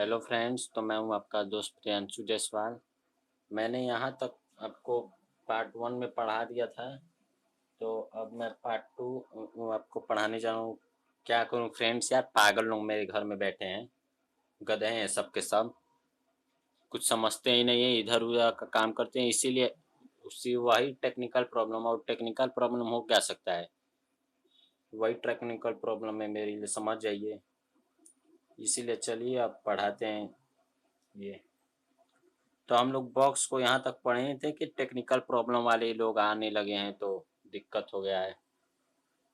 Hello friends, तो मैं हूं आपका दोस्त प्रियांशु जायसवाल। मैंने यहाँ तक आपको पार्ट वन में पढ़ा दिया था, तो अब मैं पार्ट टू आपको पढ़ाने जा रहा हूँ। क्या करूँ फ्रेंड्स, यार पागल लोग मेरे घर में बैठे हैं, गधे हैं सब के सब, कुछ समझते ही नहीं है, इधर उधर का काम करते हैं, इसीलिए उसी वही टेक्निकल प्रॉब्लम। और टेक्निकल प्रॉब्लम हो क्या सकता है, वही टेक्निकल प्रॉब्लम है मेरे लिए, समझ जाइए। इसीलिए चलिए अब पढ़ाते हैं ये। तो हम लोग बॉक्स को यहाँ तक पढ़े थे कि टेक्निकल प्रॉब्लम वाले लोग आने लगे हैं, तो दिक्कत हो गया है।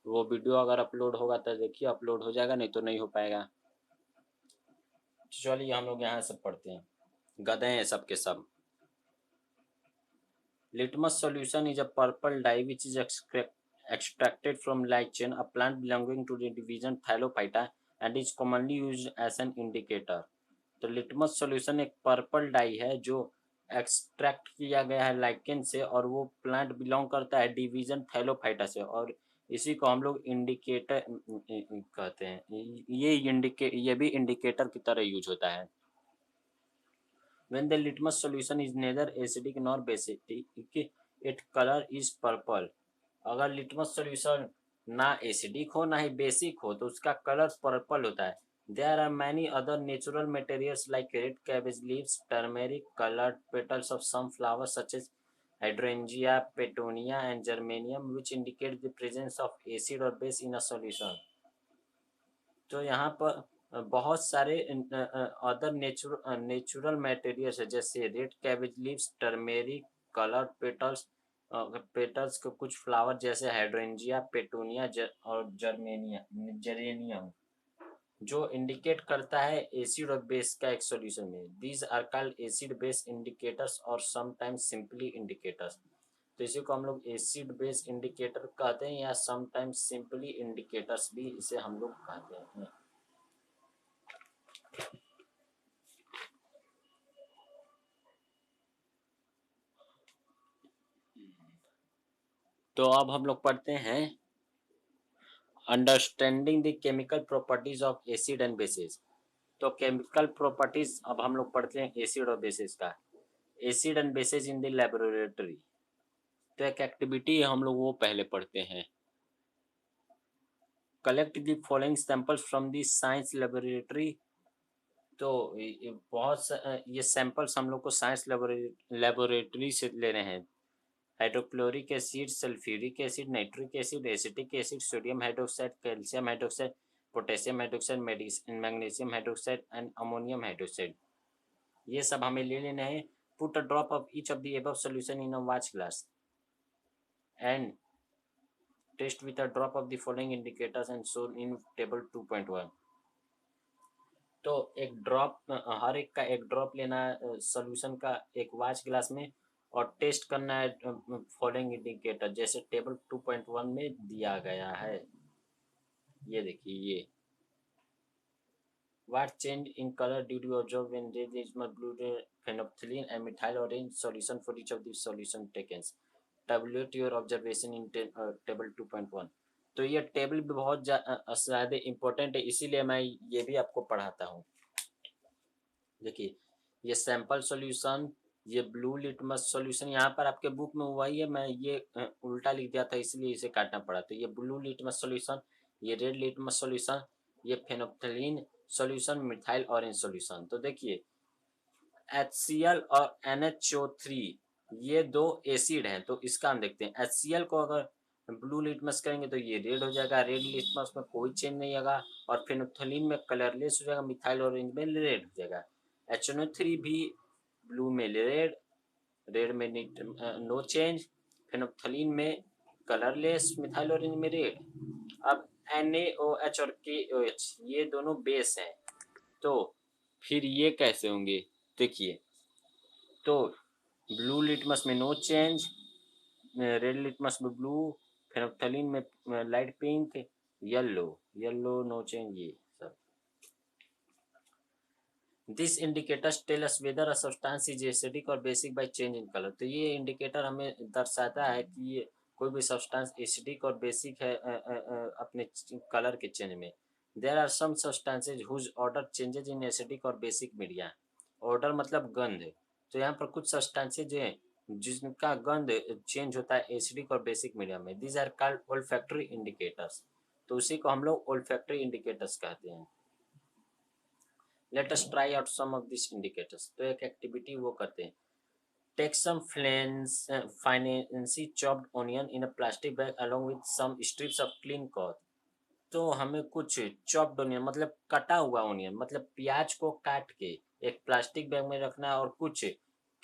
वो वीडियो अगर अपलोड होगा तो देखिए अपलोड हो जाएगा, नहीं तो नहीं हो पाएगा। चलिए हम लोग यहाँ से पढ़ते हैं, गधे हैं सब के सब। Litmus solution is a purple dye which is extracted from lichen, a plant belonging to the division Thylophyta, and is commonly used as an indicator. तो लिटमस सॉल्यूशन एक पर्पल डाई है जो एक्सट्रैक्ट किया गया है लाइकेन से, और वो प्लांट बिलोंग करता है डिवीजन थैलोफाइटा से, और इसी को हम लोग इंडिकेटर कहते हैं। ये भी इंडिकेटर की तरह यूज होता है। When the litmus solution is neither acidic nor basic, its color is purple. अगर लिटमस सॉल्यूशन ना एसिडिक हो ना ही बेसिक हो तो उसका कलर पर्पल होता है। There are many other natural materials like red cabbage leaves, turmeric, colored petals of some flowers such as hydrangea, petunia, and geranium, which indicate the presence of acid or base in a solution. तो यहाँ पर बहुत सारे other natural materials है, जैसे red cabbage leaves, turmeric, coloured petals, petals के कुछ flower जैसे हाइड्रेंजिया, पेटूनिया और जेरेनियम, जो इंडिकेट करता है एसिड और बेस का एक सॉल्यूशन में। These are called acid base indicators और समटाइम्स सिंपली इंडिकेटर्स। तो इसी को हम लोग एसिड बेस इंडिकेटर कहते हैं, या समटाइम्स सिंपली इंडिकेटर्स भी इसे हम लोग कहते हैं। तो अब हम लोग पढ़ते हैं understanding the chemical properties of acid and bases. तो केमिकल प्रॉपर्टीज अब हम लोग पढ़ते हैं एसिड और बेसिस का। Acid and bases in the laboratory, तो एक एक्टिविटी हम लोग वो पहले पढ़ते हैं। Collect the following samples from the science laboratory. तो ये सैंपल्स हम लोग को साइंस लेबोरेटरी से लेने हैं। Hydrochloric acid, sulphuric acid, nitric acid, acetic acid, sodium hydroxide, calcium hydroxide, potassium hydroxide, magnesium hydroxide and ammonium hydroxide, ये सब हमें ले लेना है। Put a drop of each of the above solution in a watch glass and test with a drop of the following indicators and shown in table 2.1। तो एक drop, हर एक का एक ड्रॉप लेना है सोल्यूशन का एक वॉच ग्लास में, और टेस्ट करना है फॉलोइंग इंडिकेटर, जैसे टेबल 2.1 में दिया गया है। ये देखिए, ये what change in color did you observe when red is blue phenolphthalein and methyl orange solution for each of the solution taken? Tabulate your observation in table 2.1। तो ये टेबल भी बहुत ज़्यादा इम्पोर्टेंट है, इसीलिए मैं ये भी आपको पढ़ाता हूँ। देखिए, ये सैंपल सॉल्यूशन, ये ब्लू लिटमस सॉल्यूशन, यहाँ पर आपके बुक में हुआ ही है, मैं ये उल्टा लिख दिया था इसलिए इसे काटना पड़ा। तो ये ब्लू लिटमस सॉल्यूशन, ये रेड लिटमस सॉल्यूशन, ये फेनोफ्थलीन सॉल्यूशन, मिथाइल ऑरेंज सॉल्यूशन। तो देखिए, HCl और NHO3 ये दो एसिड हैं, तो इसका हम देखते हैं। HCl को अगर ब्लू लिटमस करेंगे तो ये रेड हो जाएगा, रेड लिटमस में कोई चेंज नहीं होगा, और फेनोफ्थलीन में कलरलेस हो जाएगा, मिथाइल ऑरेंज में रेड हो जाएगा। HNO3 भी ब्लू में रेड, रेड में नो चेंज, फेनोफ्थलीन में कलरलेस, मिथाइल ऑरेंज में रेड। अब NaOH और KOH ये दोनों बेस हैं, तो फिर ये कैसे होंगे, देखिए। तो ब्लू लिटमस में नो चेंज, रेड लिटमस में ब्लू, फेनोफ्थलीन में light pink, yellow, yellow no change, ये सब। This indicators tell us whether a substance is acidic और basic by change in colour. तो ये इंडिकेटर हमें दर्शाता है कि ये कोई भी सब्सटेंस एसिडिक और बेसिक है अपने कलर के चेंज में। There are some substances whose odour changes in acidic और बेसिक मीडिया। ऑर्डर मतलब गंध। तो यहाँ पर कुछ सब्सटेंसेज हैं जिनका गंध चेंज होता है एसिडिक और बेसिक मीडिया में। These are called olfactory indicators. तो उसी को हम लोग ओल्फैक्टरी इंडिकेटर्स कहते हैं। Let us try out some of this indicators. तो एक एक्टिविटी वो करते हैं। Take some finely chopped onion in a plastic bag along with some strips of clean cloth. तो हमें कुछ चॉप्ड ऑनियन मतलब कटा हुआ ऑनियन मतलब प्याज को काट के एक प्लास्टिक बैग में रखना है और कुछ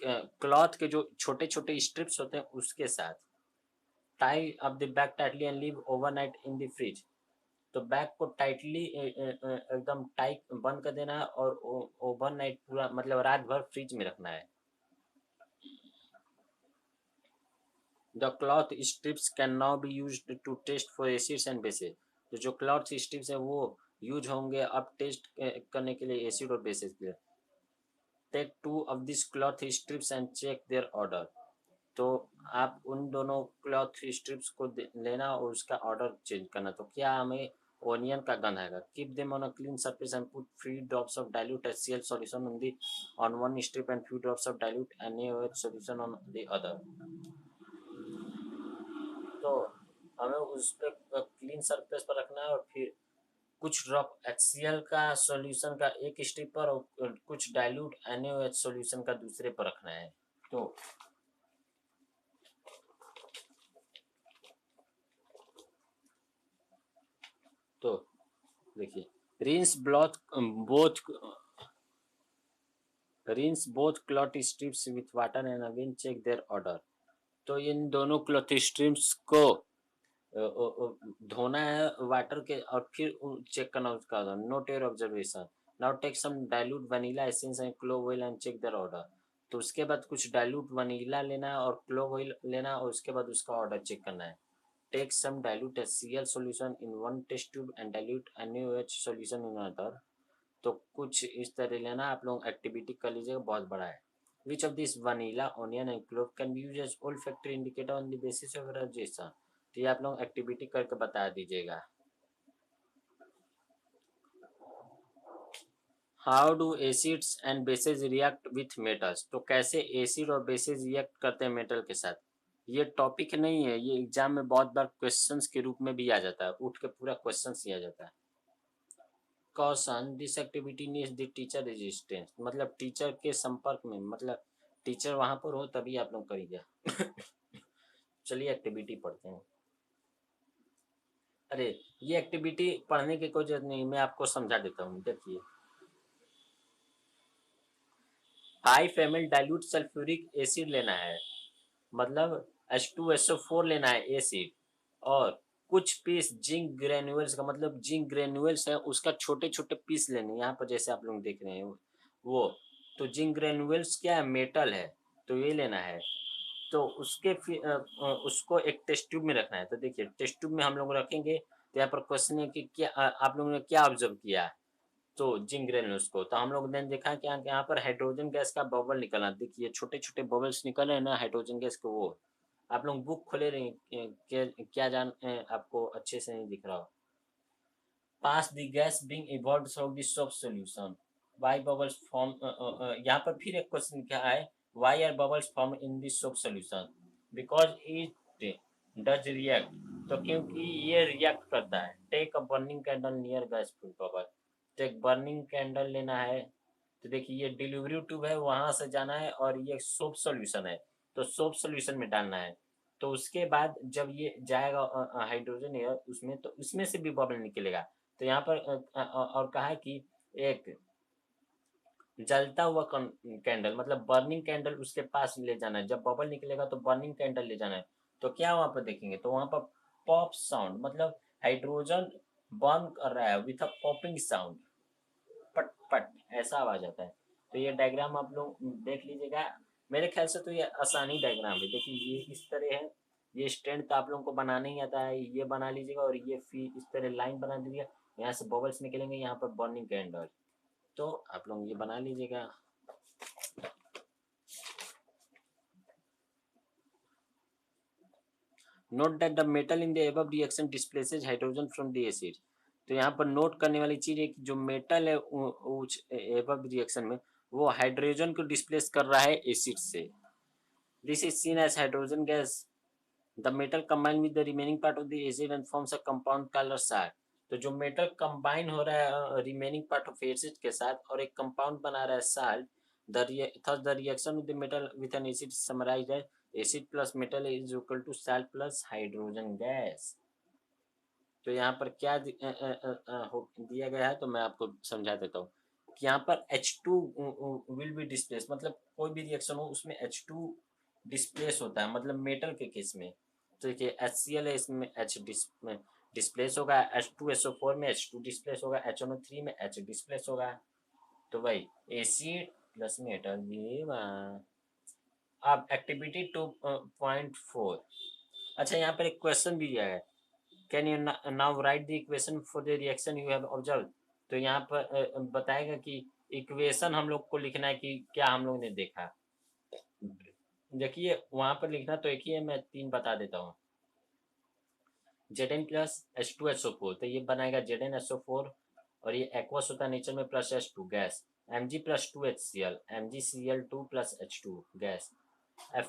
क्लॉथ के जो छोटे छोटे स्ट्रिप्स होते हैं उसके साथ tie up the bag tightly and leave overnight in the fridge. तो बैग को टाइटली एकदम टाइट बंद कर देना है और ओवरनाइट पूरा मतलब रात भर फ्रिज में रखना है। The cloth strips can now be used to test for acids and bases. तो जो क्लॉथ स्ट्रिप्स है वो यूज होंगे अब टेस्ट करने के लिए एसिड और बेसिस के लिए। Take two of this cloth strips and check their odour. तो आप उन दोनों क्लॉथ स्ट्रिप्स को लेना और उसका ऑर्डर चेंज करना। तो क्या हमें ओनियन का गंध आएगा। Keep them on a clean surface and put few drops of dilute HCl solution on one strip and few drops of dilute NaOH solution on the other. तो हमें उस पर क्लीन सरफेस पर रखना है और फिर कुछ ड्रॉप HCl का सॉल्यूशन का एक स्ट्रिप पर और कुछ डाइल्यूट NaOH सॉल्यूशन का दूसरे पर रखना है। तो तो देखिए rinse cloth both rinse both cloth strips with water and again check their odour. तो इन दोनों क्लॉथ स्ट्रिप्स को धोना है वाटर के और फिर चेक करना उसका odour. Note your observation. Now take some dilute vanilla essence and clove oil and check their odour. तो उसके बाद कुछ डाइल्यूट वनीला लेना है और क्लोव ऑयल लेना है और उसके बाद उसका ऑर्डर चेक करना है। Take some dilute HCl solution in one test tube and dilute NaOH solution in another। तो कुछ इस तरह लेना आप लोग एक्टिविटी कर लीजिएगा बहुत बड़ा है। Which of this vanilla onion and clove can be use as olfactory indicator on the basis of registration. तो ये आप लोग एक्टिविटी करके बता दीजिएगा। How do acids and bases react with metals. तो कैसे एसिड और बेसिस रिएक्ट करते हैं मेटल के साथ। ये टॉपिक नहीं है, ये एग्जाम में बहुत बार क्वेश्चंस के रूप में भी आ जाता है, उठ के पूरा क्वेश्चंस ही आ जाता है। Caution this activity needs the teacher resistance. मतलब टीचर के संपर्क में मतलब टीचर वहां पर हो तभी आप लोग करिए। चलिए एक्टिविटी पढ़ते हैं। अरे ये एक्टिविटी पढ़ने की कोई जरूरत नहीं, मैं आपको समझा देता हूँ। देखिए 5 ml डाइल्यूट सल्फ्यूरिक एसिड लेना है मतलब H2SO4 लेना है एसिड और कुछ पीस जिंक ग्रेन्यूल्स का मतलब जिंक ग्रेन्यूल्स है उसका छोटे छोटे पीस लेने यहाँ पर जैसे आप लोग देख रहे हैं वो। तो जिंक ग्रेन्यूल्स क्या है मेटल है तो ये लेना है। तो उसके उसको एक टेस्ट ट्यूब में रखना है। तो देखिए टेस्ट ट्यूब में हम लोग रखेंगे तो यहाँ पर क्वेश्चन है कि क्या आप लोगों ने क्या ऑब्जर्व किया। तो जिंक ग्रेन्यूल्स को तो हम लोग ने देखा कि यहाँ पर हाइड्रोजन गैस का बबल निकलना। देखिए छोटे छोटे बबल्स निकल रहे हैं ना हाइड्रोजन गैस को। वो आप लोग बुक खोले रहे क्या जान आपको अच्छे से नहीं दिख रहा हो। Pass the gas being evolved through the soap solution. Why bubbles form. यहाँ पर फिर एक क्वेश्चन क्या है। Why are bubbles form in the soap solution. Because it does react. तो क्योंकि ये रिएक्ट करता है। Take a burning candle near gas bubble. तो एक बर्निंग कैंडल लेना है। तो देखिए ये डिलीवरी ट्यूब है वहां से जाना है और ये सोप सॉल्यूशन है तो सोप सॉल्यूशन में डालना है। तो उसके बाद जब ये जाएगा हाइड्रोजन एयर उसमें तो उसमें से भी बबल निकलेगा। तो यहाँ पर और कहा है कि एक जलता हुआ कैंडल मतलब बर्निंग कैंडल उसके पास ले जाना है। जब बबल निकलेगा तो बर्निंग कैंडल ले जाना है। तो क्या वहां पर देखेंगे तो वहां पर पॉप साउंड मतलब हाइड्रोजन बर्न कर रहा है विथ अ पॉपिंग साउंड। पट पट ऐसा आवाज आता है। तो ये डायग्राम आप लोग देख लीजिएगा। मेरे ख्याल से तो ये आसानी डायग्राम है। देखिए ये इस तरह है। ये स्टैंड तो आप लोगों को बनाना ही आता है। ये बना लीजिएगा और ये फिर इस तरह लाइन बना दीजिएगा। यहाँ से बबल्स निकलेंगे यहाँ पर बर्निंग कैंडल। तो आप लोग ये बना लीजिएगा। Note that the metal in the above reaction displaces hydrogen from the acid। तो यहाँ पर नोट करने वाली चीज है कि जो मेटल है उस एबव रिएक्शन में वो हाइड्रोजन को डिस्प्लेस कर रहा है एसिड से। This is seen as hydrogen gas. The metal combine with the remaining part of the acid and forms a compound called salt. तो जो मेटल कंबाइन हो रहा है रिमेनिंग पार्ट ऑफ एसिड के साथ और एक कंपाउंड बना रहा है salt, thus the reaction with the metal with an acid is summarized as acid plus metal is equal to salt plus hydrogen gas। तो यहाँ पर क्या दिया गया है तो मैं आपको समझा देता हूँ कि यहाँ पर H2 विल बी डिस्प्लेस, मतलब कोई भी रिएक्शन हो उसमें H2 डिस्प्लेस होता है, मतलब मेटल के केस में। तो देखिए HCl है, इसमें H डिस्प्लेस होगा, H2SO4 में H2 डिस्प्लेस होगा, HNO3 में H डिस्प्लेस होगा। तो भाई एसिड प्लस मेटल ये अब एक्टिविटी 2.4। अच्छा यहाँ पर एक क्वेश्चन भी दिया है, can you now right the equation for the reaction you have observe. तो यहाँ पर बताएगा कि इक्वेशन हम लोग को लिखना है कि क्या हम लोग ने देखा। देखिए वहां पर लिखना तो एक ही है, मैं 3 बता देता हूँ। Zn प्लस H2SO4, तो ये बनाएगा ZnSO4 और ये एक्वस होता है नेचर में plus H2 gas, Mg plus 2HCl, MgCl2 plus H2 gas,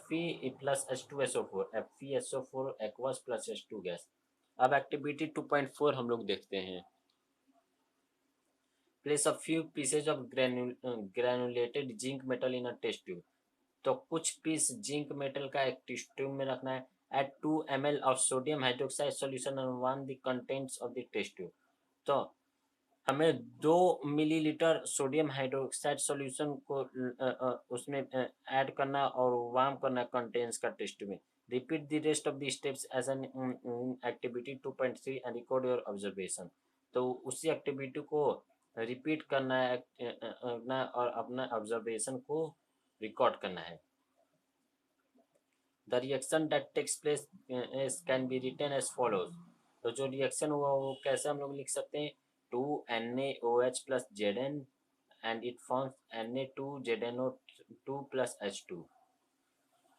Fe plus H2SO4, FeSO4 aqueous plus H2 gas. अब एक्टिविटी 2.4 हम लोग देखते हैं। Place a few pieces of granulated zinc metal in a test tube. तो कुछ piece zinc metal का एक test tube में रखना है। Add 2 ml of sodium hydroxide solution and warm the contents of the test tube. तो हमें 2 millilitre sodium hydroxide solution को उसमें ऐड करना और वार्म करना कंटेंट्स का टेस्ट में। Repeat the rest of the steps as in activity 2.3 and record your observation. तो उसी एक्टिविटी को रिपीट करना है और अपना ऑब्जर्वेशन को रिकॉर्ड करना है। The reaction that takes place can be written as follows. तो जो रिएक्शन हुआ वो कैसे हम लोग लिख सकते हैं, 2NaOH plus Zn and it forms Na2ZnO2 plus H2।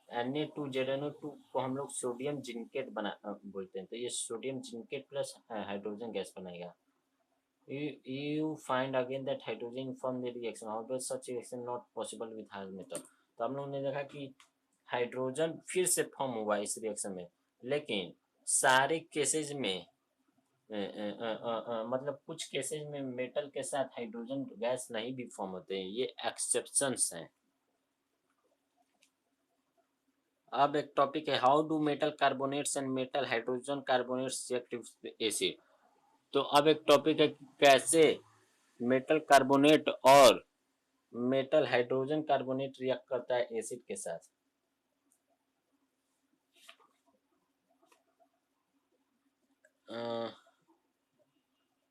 Na2ZnO2 को हम लोग सोडियम जिंकेट बोलते हैं, तो ये sodium zincate plus hydrogen gas बनाएगा। You find again that hydrogen form the reaction, however such reaction not possible with higher metal। तो हम लोग ने देखा कि हाइड्रोजन फिर से फॉर्म हुआ इस रिएक्शन में, लेकिन सारे केसेज में मतलब कुछ केसेज में मेटल के साथ हाइड्रोजन गैस नहीं भी फॉर्म होते हैं, ये एक्सेप्शंस हैं। अब एक टॉपिक है, how do metal carbonates and metal hydrogen carbonates react with acid. तो अब एक टॉपिक है कैसे मेटल कार्बोनेट और मेटल हाइड्रोजन कार्बोनेट रिएक्ट करता है एसिड के साथ।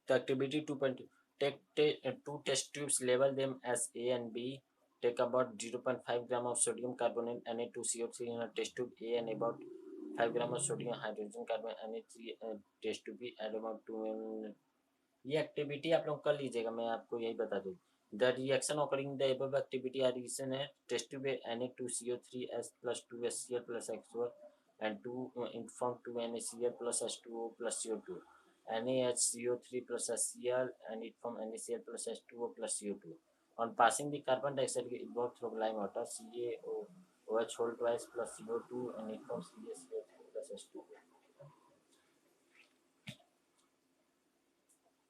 तो activity 2.2, take 2 test tubes, label them as A and B, take about 0.5 gram of sodium carbonate Na2CO3 in a test tube A and about 5 gram of sodium hydrogen carbonate Na3 test tube B, add about 2 ml। ये activity आप लोग कर लीजिएगा, मैं आपको यही बता दूँ। The reaction occurring the above activity are reaction है test tube Na2CO3S plus 2HCl plus X4 and 2 inform 2NaCl plus H2O plus CO2, NaHCO3 plus HCl and it form NaCl plus H2O plus CO2। On passing the carbon dioxide evolved through lime water CaOH whole twice plus CO2 and it forms CaCO3 plus H2O।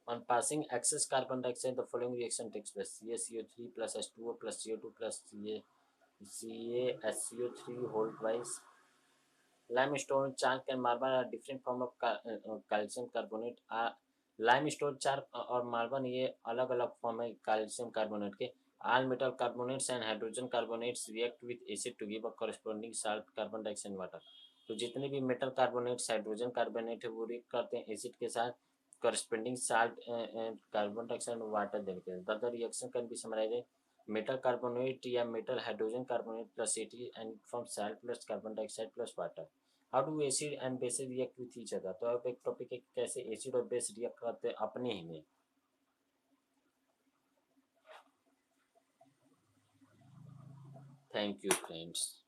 On passing excess carbon dioxide, the following reaction takes place: CaCO3 plus H2O plus CO2 plus CaHCO3 whole twice। Limestone, chalk and marble are different form of calcium carbonate। Limestone, chalk और marble ये अलग अलग form है calcium carbonate के। All metal carbonates and hydrogen carbonates react with acid to give a corresponding salt, carbon dioxide, water. तो जितने भी metal carbonates hydrogen carbonate है वो रिएक्ट करते हैं एसिड के साथ corresponding salt and carbon dioxide and water देने के। The reaction can be summarized metal carbonate या metal hydrogen carbonate plus AT and from salt plus carbon dioxide plus water। How do acid and base react with each other। तो अब एक topic है कैसे acid और base react करते हैं अपने ही में। Thank you friends.